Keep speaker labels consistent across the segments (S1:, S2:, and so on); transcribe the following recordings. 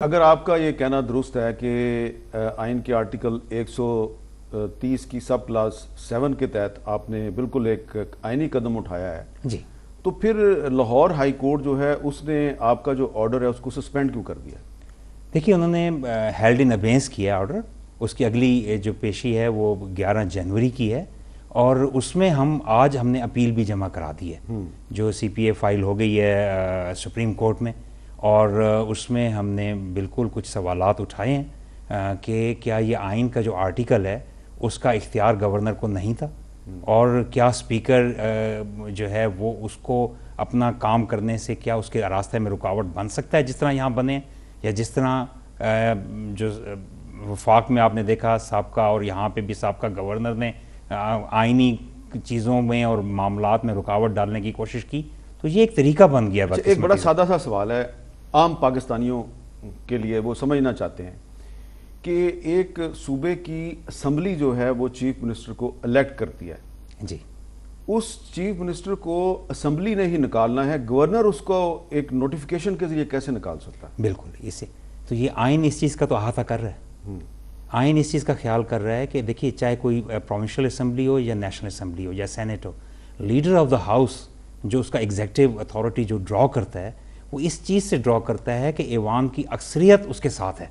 S1: अगर आपका ये कहना दुरुस्त है कि आइन के आर्टिकल 130 की सब क्लास 7 के तहत आपने बिल्कुल एक आइनी कदम उठाया है
S2: जी,
S1: तो फिर लाहौर हाई कोर्ट जो है उसने आपका जो ऑर्डर है उसको सस्पेंड क्यों कर दिया?
S2: देखिए उन्होंने हेल्ड इन अबेंस किया ऑर्डर। उसकी अगली जो पेशी है वो 11 जनवरी की है और उसमें आज हमने अपील भी जमा करा दी है जो CPA फाइल हो गई है सुप्रीम कोर्ट में। और उसमें हमने बिल्कुल कुछ सवालात उठाए हैं कि क्या ये आइन का जो आर्टिकल है उसका इख्तियार गवर्नर को नहीं था और क्या स्पीकर जो है वो उसको अपना काम करने से क्या उसके रास्ते में रुकावट बन सकता है जिस तरह यहाँ बने, या जिस तरह जो वफाक में आपने देखा साबका और यहाँ पे भी साबका गवर्नर ने आइनी चीज़ों में और मामलात में रुकावट डालने की कोशिश की। तो ये एक तरीका बन गया।
S1: अच्छा, एक बड़ा सादा सा सवाल है आम पाकिस्तानियों के लिए, वो समझना चाहते हैं कि एक सूबे की असम्बली जो है वो चीफ मिनिस्टर को इलेक्ट करती है
S2: जी,
S1: उस चीफ मिनिस्टर को असम्बली ने ही निकालना है, गवर्नर उसको एक नोटिफिकेशन के जरिए कैसे निकाल सकता है?
S2: बिल्कुल। इसे तो ये आइन इस चीज़ का तो अहाता कर रहा है, आइन इस चीज़ का ख्याल कर रहा है कि देखिए चाहे कोई प्रोविंशियल असम्बली हो या नेशनल असम्बली हो या सेनेट हो, लीडर ऑफ द हाउस जो उसका एग्जेक्टिव अथॉरिटी जो ड्रॉ करता है वो इस चीज़ से ड्रॉ करता है कि ऐवान की अक्सरियत उसके साथ है।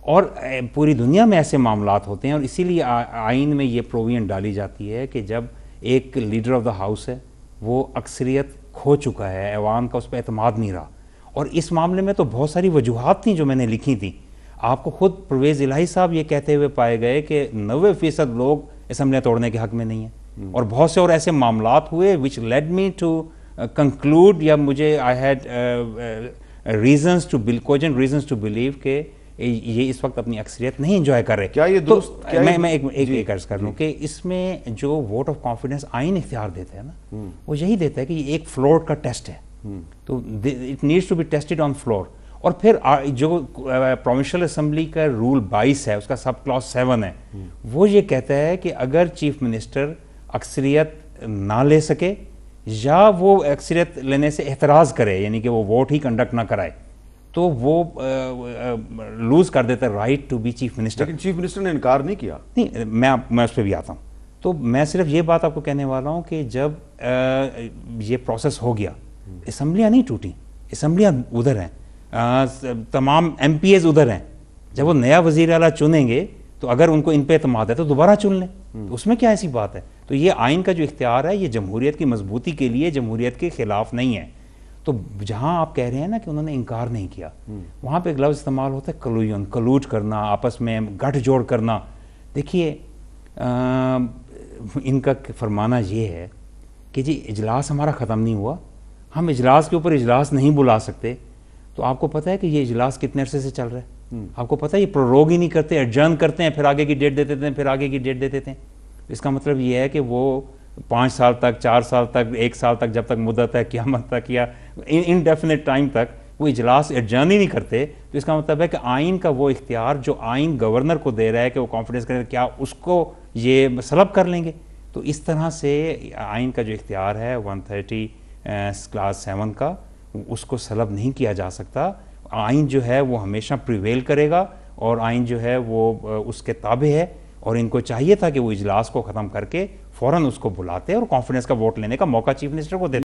S2: और पूरी दुनिया में ऐसे मामलात होते हैं और इसीलिए आइन में ये प्रोविजन डाली जाती है कि जब एक लीडर ऑफ द हाउस है वो अक्सरियत खो चुका है, ऐवान का उस पर एतमाद नहीं रहा। और इस मामले में तो बहुत सारी वजूहात थी जो मैंने लिखी थी। आपको खुद परवेज़ इलाही साहब ये कहते हुए पाए गए कि 90% लोग असम्बलियाँ तोड़ने के हक में नहीं हैं और बहुत से और ऐसे मामलात हुए which led me to conclude, या मुझे I had reasons to cogent reasons to believe कि ये इस वक्त अपनी अक्सरियत नहीं एंजॉय कर रहे।
S1: क्या ये दुरुस्त?
S2: तो मैं एक अर्ज कर लूँ कि इसमें जो वोट ऑफ कॉन्फिडेंस आइन इख्तियार देता है ना वो यही देता है कि ये एक फ्लोर का टेस्ट है, तो it needs to be tested on floor. और फिर जो प्रोविंशियल असम्बली का रूल 22 है उसका सब क्लॉज 7 है, वो ये कहता है कि अगर चीफ मिनिस्टर अक्सरियत ना ले सके या वो अक्सरियत लेने से एतराज़ करे, यानी कि वो वोट ही कंडक्ट ना कराए, तो वो लूज कर देता है right to be chief minister.
S1: लेकिन चीफ मिनिस्टर ने इनकार नहीं किया।
S2: नहीं, मैं उस पर भी आता हूँ। तो मैं सिर्फ ये बात आपको कहने वाला हूँ कि जब ये प्रोसेस हो गया, असम्बलियाँ नहीं टूटी, असम्बलियाँ उधर हैं, तमाम MPs उधर हैं। जब वो नया वजीर आला चुनेंगे तो अगर उनको इन पे एतमाद है तो दोबारा चुन लें, तो उसमें क्या ऐसी बात है। तो ये आइन का जो इख्तियार है ये जमहूरियत की मजबूती के लिए, जमहूरियत के खिलाफ नहीं है। तो जहाँ आप कह रहे हैं ना कि उन्होंने इनकार नहीं किया, वहाँ पे एक लफ्ज़ इस्तेमाल होता है कलूयन, कलूट करना, आपस में गठजोड़ करना। देखिए इनका फरमाना ये है कि जी इजलास हमारा ख़त्म नहीं हुआ, हम इजलास के ऊपर इजलास नहीं बुला सकते। तो आपको पता है कि ये इजलास कितने अरसे से चल रहा है? आपको पता है ये प्रोरोग ही नहीं करते, एडजर्न करते हैं, फिर आगे की डेट दे देते हैं, फिर आगे की डेट दे देते हैं। इसका मतलब ये है कि वो 5 साल तक, 4 साल तक, 1 साल तक, जब तक मुद्दत है क़यामत तक या इनडेफिनेट टाइम तक वो इजलास एडजर्न ही नहीं करते। तो इसका मतलब है कि आइन का वो इख्तियार जो आइन गवर्नर को दे रहा है कि वो कॉन्फिडेंस करें, क्या उसको ये सलब कर लेंगे? तो इस तरह से आइन का जो इख्तियार है 130 क्लास 7 का, उसको सलब नहीं किया जा सकता। आइन जो है वो हमेशा प्रिवेल करेगा और आइन जो है वो उसके ताबे है। और इनको चाहिए था कि वो इजलास को ख़त्म करके फ़ौरन उसको बुलाते और कॉन्फिडेंस का वोट लेने का मौका चीफ मिनिस्टर को देते।